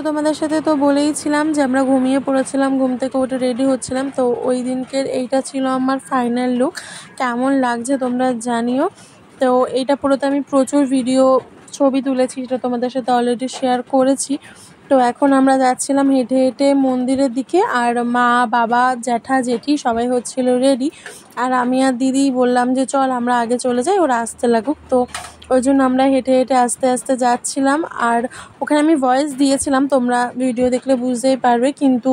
তোমাদের সাথে তো বলেইছিলাম যে আমরা ঘুমিয়ে পড়েছিলাম, ঘুম থেকে উঠে রেডি হচ্ছিলাম। তো ওই দিনকের এইটা ছিল আমার ফাইনাল লুক। কেমন লাগছে তোমরা জানিও। তো এইটা পুরোতে আমি প্রচুর ভিডিও ছবি তুলেছি, সেটা তোমাদের সাথে অলরেডি শেয়ার করেছি। তো এখন আমরা যাচ্ছিলাম হেঁটে হেঁটে মন্দিরের দিকে, আর মা বাবা জ্যাঠা জেঠি সবাই হচ্ছিল রেডি। আর আমি আর দিদি বললাম যে চল আমরা আগে চলে যাই, ওরা আসতে লাগুক। তো ওই জন্য আমরা হেঁটে হেঁটে আস্তে আস্তে যাচ্ছিলাম। আর ওখানে আমি ভয়েস দিয়েছিলাম, তোমরা ভিডিও দেখলে বুঝতেই পারবে, কিন্তু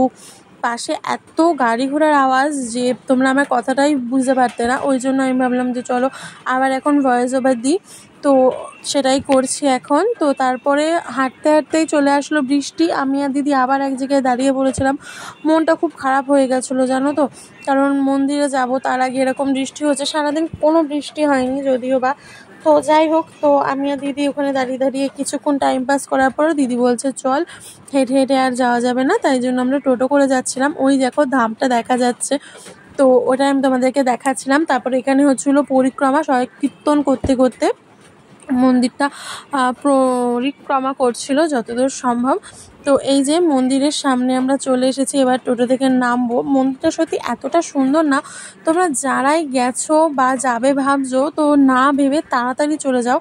পাশে এত গাড়ি ঘোড়ার আওয়াজ যে তোমরা আমার কথাটাই বুঝতে পারতে না। ওই জন্য আমি ভাবলাম যে চলো আবার এখন ভয়েস ওভার দিই। তো সেটাই করছি এখন। তো তারপরে হাঁটতে হাঁটতেই চলে আসলো বৃষ্টি। আমি আর দিদি আবার এক জায়গায় দাঁড়িয়ে পড়েছিলাম। মনটা খুব খারাপ হয়ে গেছিলো জানো তো, কারণ মন্দিরে যাব তার আগে এরকম বৃষ্টি হচ্ছে। সারাদিন কোনো বৃষ্টি হয়নি যদিও বা। তো যাই হোক, তো আমি আর দিদি ওখানে দাঁড়িয়ে দাঁড়িয়ে কিছুক্ষণ টাইম পাস করার পর দিদি বলছে চল, হেঁটে হেঁটে আর যাওয়া যাবে না। তাই জন্য আমরা টোটো করে যাচ্ছিলাম। ওই দেখো ধামটা দেখা যাচ্ছে, তো ওটা আমি তোমাদেরকে দেখাচ্ছিলাম। তারপরে এখানে হচ্ছিলো পরিক্রমা, সবাই কীর্তন করতে করতে মন্দিরটা পরিক্রমা করছিল যতদূর সম্ভব। তো এই যে মন্দিরের সামনে আমরা চলে এসেছি, এবার টোটো থেকে নামবো। মন্দিরটা সত্যি এতটা সুন্দর না, তোমরা যারাই গেছো বা যাবে ভাবছো তো না ভেবে তাড়াতাড়ি চলে যাও।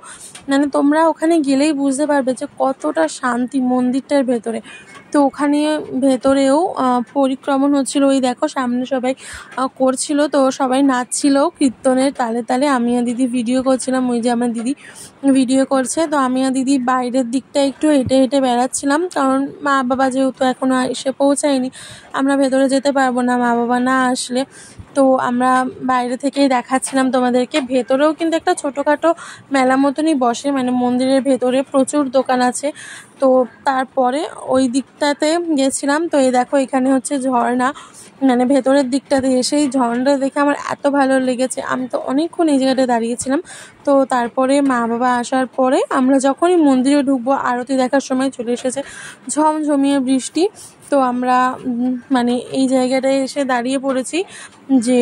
মানে তোমরা ওখানে গেলেই বুঝতে পারবে যে কতটা শান্তি মন্দিরটার ভেতরে। তো ওখানে ভেতরেও পরিক্রমণ হচ্ছিল। ওই দেখো সামনে সবাই করছিল, তো সবাই নাচছিল কীর্তনের তালে তালে। আমি আর দিদি ভিডিও করছিলাম, ওই যে আমার দিদি ভিডিও করছে। তো আমি আর দিদি বাইরের দিকটা একটু হেঁটে হেঁটে বেড়াচ্ছিলাম, কারণ মা বাবা যেহেতু এখনও এসে পৌঁছায়নি, আমরা ভেতরে যেতে পারবো না মা বাবা না আসলে। তো আমরা বাইরে থেকেই দেখাচ্ছিলাম তোমাদেরকে। ভেতরেও কিন্তু একটা ছোটোখাটো মেলা মতনই বসে, মানে মন্দিরের ভেতরে প্রচুর দোকান আছে। তো তারপরে ওই দিকটাতে গেছিলাম। তো এই দেখো এখানে হচ্ছে ঝর্ণা, মানে ভেতরের দিকটাতে এসেই ঝর্ণাটা দেখে আমার এত ভালো লেগেছে। আমি তো অনেকক্ষণ এই জায়গাটা দাঁড়িয়েছিলাম। তো তারপরে মা বাবা আসার পরে আমরা যখনই মন্দিরে ঢুকবো, আরতি দেখার সময় চলে এসেছে ঝমঝমিয়ে বৃষ্টি। তো আমরা মানে এই জায়গাটায় এসে দাঁড়িয়ে পড়েছি যে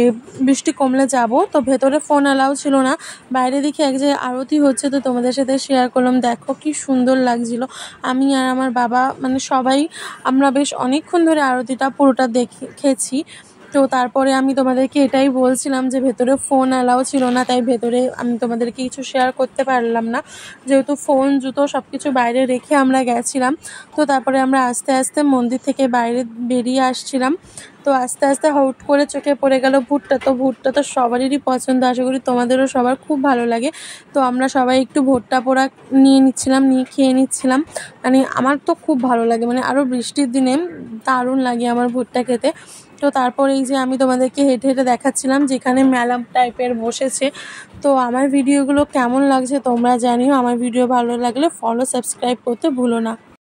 বৃষ্টি কমলে যাব। তো ভেতরে ফোন অ্যালাউ ছিল না, বাইরে দেখি এক জায়গায় আরতি হচ্ছে, তো তোমাদের সাথে শেয়ার করলাম। দেখো কি সুন্দর লাগছিল। আমি আর আমার বাবা মানে সবাই আমরা বেশ অনেকক্ষণ ধরে আরতিটা পুরোটা দেখেছি। তো তারপরে আমি তোমাদেরকে এটাই বলছিলাম যে ভেতরে ফোন অ্যালাউ ছিল না, তাই ভেতরে আমি তোমাদেরকে কিছু শেয়ার করতে পারলাম না, যেহেতু ফোন জুতো সব কিছু বাইরে রেখে আমরা গেছিলাম। তো তারপরে আমরা আস্তে আস্তে মন্দির থেকে বাইরে বেরিয়ে আসছিলাম। তো আস্তে আস্তে হুট করে চোখে পড়ে গেল ভুট্টা। তো ভুট্টা তো সবারই পছন্দ, আশা করি তোমাদেরও সবার খুব ভালো লাগে। তো আমরা সবাই একটু ভুট্টা পোড়া নিয়ে নিচ্ছিলাম, নিয়ে খেয়ে নিচ্ছিলাম। মানে আমার তো খুব ভালো লাগে, মানে আরও বৃষ্টির দিনে দারুণ লাগে আমার ভুট্টা খেতে। তো তারপর এই যে আমি তোমাদেরকে হেঁটে হেঁটে দেখাচ্ছিলাম যেখানে মেলা টাইপের বসেছে। তো আমার ভিডিওগুলো কেমন লাগছে তোমরা জানিও। আমার ভিডিও ভালো লাগলে ফলো সাবস্ক্রাইব করতে ভুলো না।